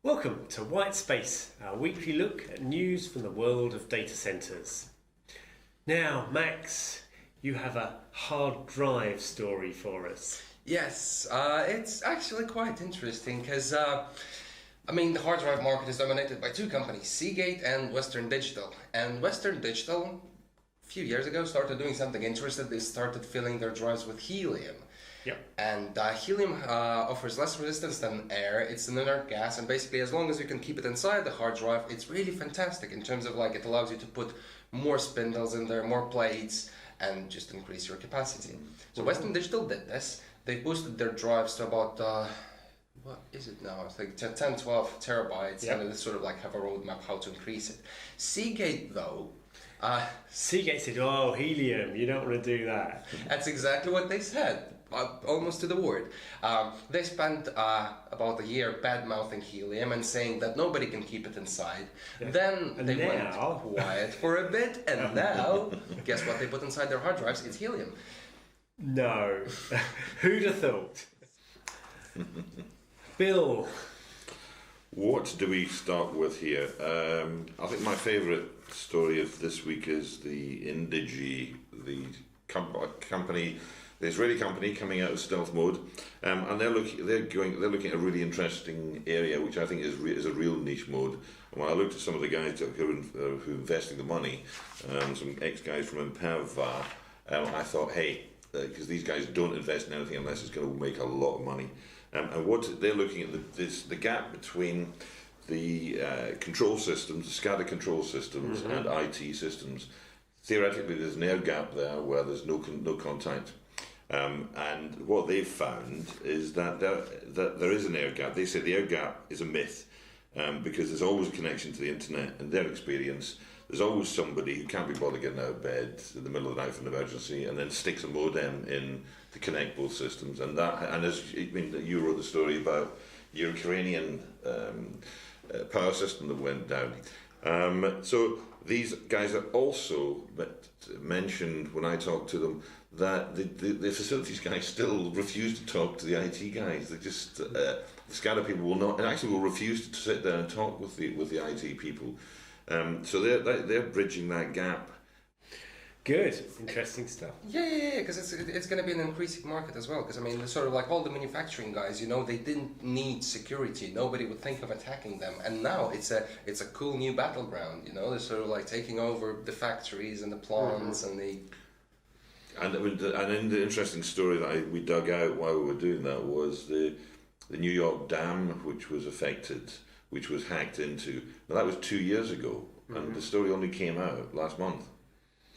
Welcome to White Space, our weekly look at news from the world of data centers. Now, Max, you have a hard drive story for us. Yes, it's actually quite interesting because, the hard drive market is dominated by two companies, Seagate and Western Digital. And Western Digital, a few years ago, started doing something interesting. They started filling their drives with helium. Yep. And helium offers less resistance than air. It's an inert gas, and basically, as long as you can keep it inside the hard drive, it's really fantastic in terms of it allows you to put more spindles in there, more plates, and just increase your capacity. So Western Digital did this. They boosted their drives to about what is it now? It's like 10, 12 terabytes, yep. And they sort of have a roadmap how to increase it. Seagate, though. Seagate said, "Oh, helium, you don't want to do that." That's exactly what they said. Almost to the word. They spent about a year bad-mouthing helium and saying that nobody can keep it inside. Yeah. Then they went quiet for a bit, and now, guess what they put inside their hard drives? It's helium. No. Who'd have thought? Bill. What do we start with here? I think my favourite story of this week is the Indigene, the company, the Israeli company coming out of stealth mode, and they're looking at a really interesting area, which I think is a real niche mode. And when I looked at some of the guys who are investing the money, some ex-guys from Imperva, I thought, hey, because these guys don't invest in anything unless it's going to make a lot of money. And what they're looking at the gap between the control systems, the SCADA control systems, and IT systems. Theoretically, there's an air gap there where there's no contact. And what they've found is that there is an air gap. They say the air gap is a myth because there's always a connection to the internet. In their experience, there's always somebody who can't be bothered getting out of bed in the middle of the night for an emergency and then sticks a modem in to connect both systems. And as you wrote the story about your Ukrainian power system that went down. So these guys are also mentioned when I talked to them that the facilities guys still refuse to talk to the IT guys. They just the SCADA people will not, and actually will refuse to sit down and talk with the IT people. So they're bridging that gap. Good, interesting stuff. Yeah, because it's going to be an increasing market as well. Because sort of like all the manufacturing guys, they didn't need security. Nobody would think of attacking them, and now it's a cool new battleground. They're sort of like taking over the factories and the plants and the. And in the interesting story that we dug out while we were doing that was the New York dam, which was affected, which was hacked into. Now that was 2 years ago, and the story only came out last month.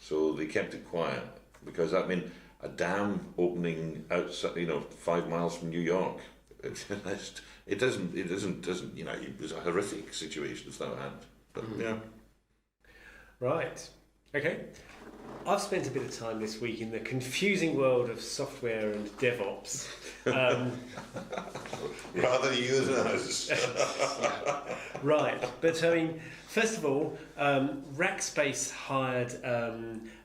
So they kept it quiet because a dam opening outside, 5 miles from New York, it doesn't. It was a horrific situation if that happened. But yeah. Right. Okay. I've spent a bit of time this week in the confusing world of software and DevOps. Rather you than us. Right, but first of all, Rackspace hired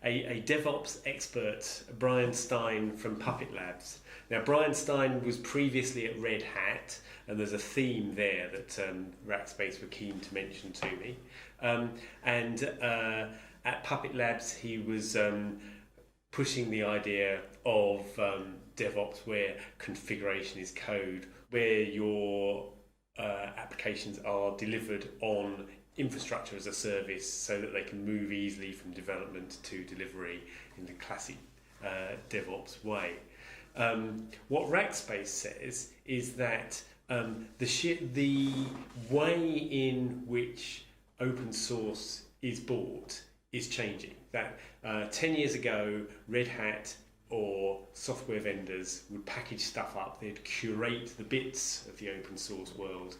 a DevOps expert, Brian Stein from Puppet Labs. Now, Brian Stein was previously at Red Hat, and there's a theme there that Rackspace were keen to mention to me. At Puppet Labs, he was pushing the idea of DevOps where configuration is code, where your applications are delivered on infrastructure as a service so that they can move easily from development to delivery in the classic DevOps way. What Rackspace says is that the way in which open source is bought is changing. That 10 years ago, Red Hat or software vendors would package stuff up, they'd curate the bits of the open source world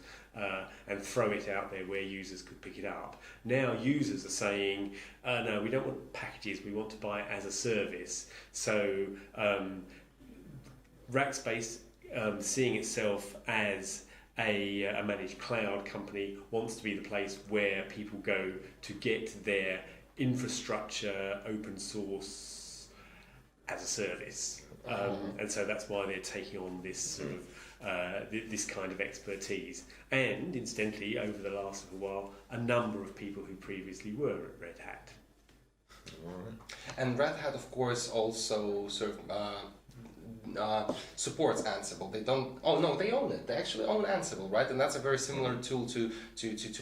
and throw it out there where users could pick it up. Now users are saying, no, we don't want packages, we want to buy it as a service. So Rackspace, seeing itself as a managed cloud company, wants to be the place where people go to get their infrastructure, open source as a service. And so that's why they're taking on this sort of this kind of expertise. And incidentally, over the last little while, a number of people who previously were at Red Hat. And Red Hat, of course, also sort of supports Ansible. They don't. Oh no, they own it. They actually own Ansible, right? And that's a very similar tool to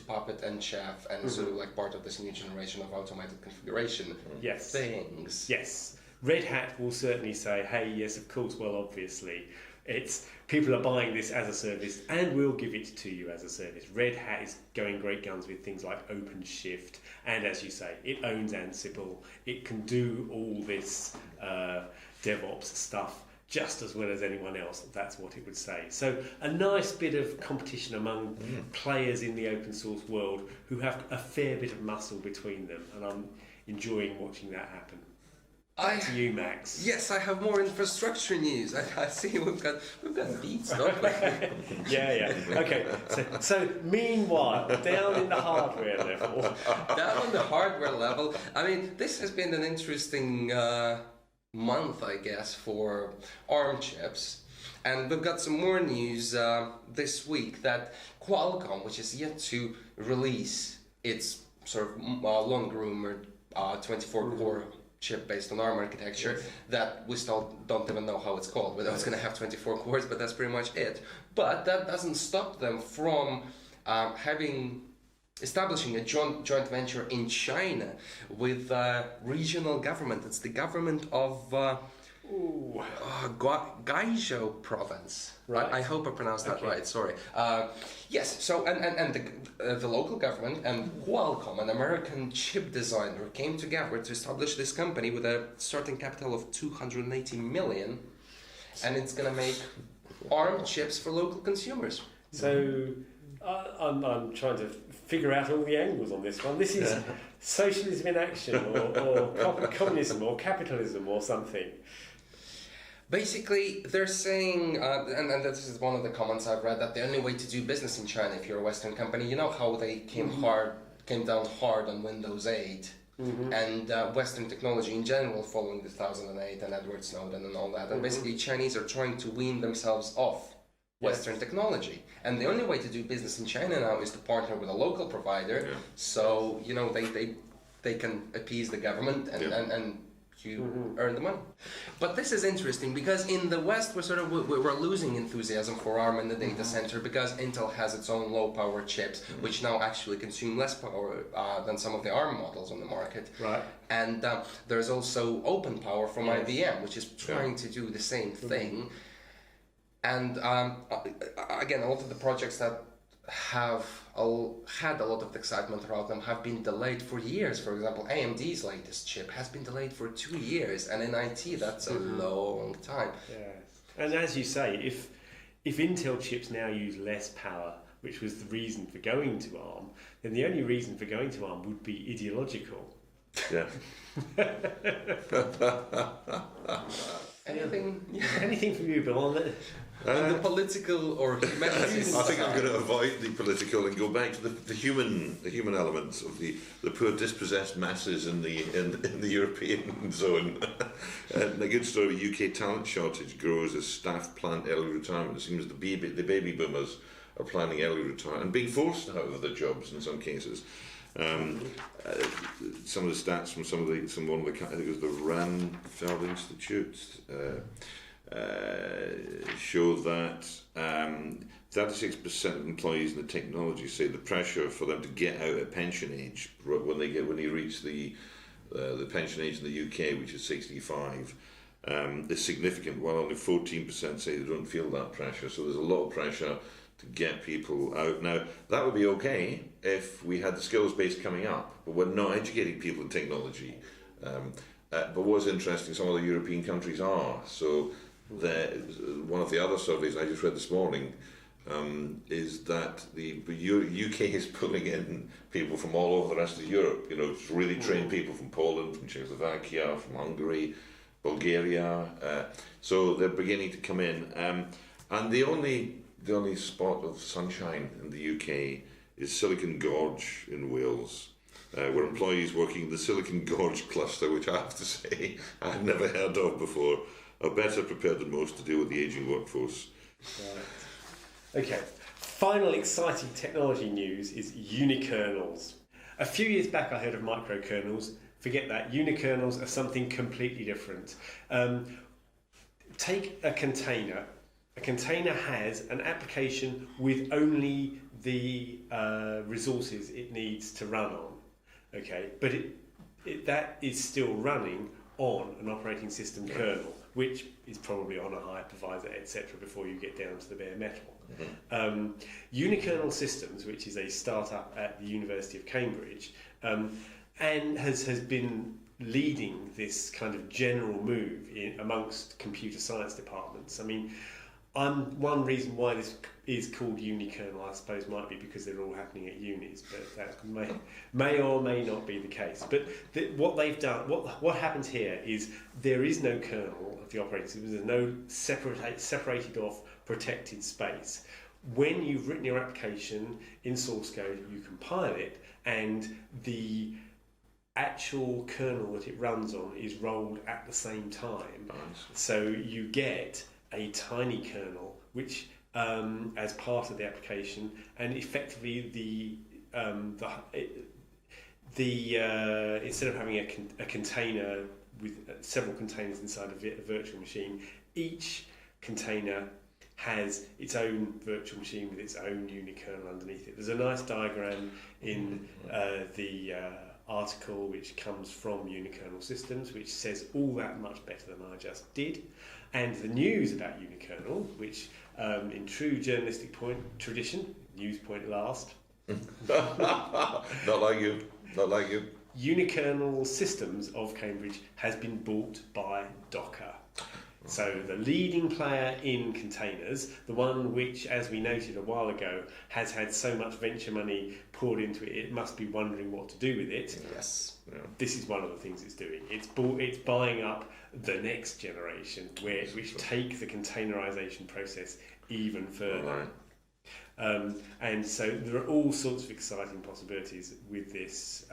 Puppet and Chef, and sort of like part of this new generation of automated configuration things. Yes. Red Hat will certainly say, hey, yes, of course, well, obviously, it's people are buying this as a service and we'll give it to you as a service. Red Hat is going great guns with things like OpenShift, and as you say, it owns Ansible. It can do all this DevOps stuff just as well as anyone else. That's what it would say. So a nice bit of competition among players in the open source world who have a fair bit of muscle between them, and I'm enjoying watching that happen. Back to you, Max. Yes, I have more infrastructure news. I see we've got beats, don't we? yeah. Okay. So meanwhile, down in the hardware level. Down on the hardware level, I mean, this has been an interesting month, I guess, for ARM chips. And we've got some more news this week that Qualcomm, which is yet to release its sort of long-rumored 24-core chip based on ARM architecture, that we still don't even know how it's called, whether it's going to have 24 cores, but that's pretty much it. But that doesn't stop them from establishing a joint venture in China with regional government. It's the government of Guizhou province. Right. I hope I pronounced that right. Sorry. Yes. So and the local government and Qualcomm, an American chip designer, came together to establish this company with a starting capital of 280 million, and it's going to make ARM chips for local consumers. So I'm trying to figure out all the angles on this one. This is socialism in action, or communism, or capitalism, or something. Basically, they're saying, and this is one of the comments I've read, that the only way to do business in China, if you're a Western company, you know how they came down hard on Windows 8 and Western technology in general following 2008 and Edward Snowden and all that. And basically, Chinese are trying to wean themselves off Western technology. And the only way to do business in China now is to partner with a local provider. Yeah. So, you know, they can appease the government and you earn the money. But this is interesting because in the West we're losing enthusiasm for ARM in the data center because Intel has its own low power chips which now actually consume less power than some of the ARM models on the market. Right. And there's also open power from IBM, which is trying to do the same thing. And again, a lot of the projects that have had a lot of excitement around them have been delayed for years. For example, AMD's latest chip has been delayed for 2 years, and in IT that's a long time. Yes. And as you say, if Intel chips now use less power, which was the reason for going to ARM, then the only reason for going to ARM would be ideological. Yeah. Anything from you, Bill? On the political or humanities I think I'm going to avoid the political and go back to the human elements of the poor dispossessed masses in the European zone. And a good story: UK talent shortage grows as staff plan early retirement. It seems the baby boomers are planning early retirement and being forced out of their jobs in some cases. Some of the stats from I think it was the Randfeld Institute show that 36% of employees in the technology say the pressure for them to get out at pension age when they reach the pension age in the UK, which is 65, is significant. While only 14% say they don't feel that pressure. So there's a lot of pressure to get people out. Now, that would be okay if we had the skills base coming up, but we're not educating people in technology. But what's interesting, some of the European countries are. So one of the other surveys I just read this morning is that the UK is pulling in people from all over the rest of Europe, you know, really trained people from Poland, from Czechoslovakia, from Hungary, Bulgaria. So they're beginning to come in. And the only spot of sunshine in the UK is Silicon Gorge in Wales. were employees working in the Silicon Gorge cluster, which I have to say I'd never heard of before, are better prepared than most to deal with the ageing workforce. Right. Okay. Final exciting technology news is unikernels. A few years back I heard of microkernels. Forget that. Unikernels are something completely different. Take a container. A container has an application with only the resources it needs to run on. Okay, but that is still running on an operating system kernel, which is probably on a hypervisor, etc., before you get down to the bare metal. Mm-hmm. Unikernel Systems, which is a startup at the University of Cambridge, and has been leading this kind of general move amongst computer science departments. I mean, one reason why this is called unikernel, I suppose, might be because they're all happening at unis, but that may or may not be the case. But what they've done, what happens here is there is no kernel of the operating system. There's no separated off protected space. When you've written your application in source code, you compile it, and the actual kernel that it runs on is rolled at the same time. Nice. So you get a tiny kernel, which as part of the application, and effectively instead of having a container with several containers inside a virtual machine, each container has its own virtual machine with its own unikernel underneath it. There's a nice diagram in the article which comes from Unikernel Systems, which says all that much better than I just did. And the news about unikernel, which in true journalistic tradition, news point last. Not like you. Unikernel Systems of Cambridge has been bought by Docker. So the leading player in containers, the one which, as we noted a while ago, has had so much venture money poured into it, it must be wondering what to do with it. Yes. Yeah. This is one of the things it's doing. It's buying up the next generation, which take the containerization process even further. Right. And so there are all sorts of exciting possibilities with this,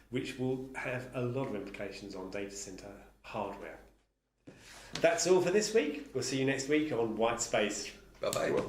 which will have a lot of implications on data center hardware. That's all for this week. We'll see you next week on White Space. Bye-bye.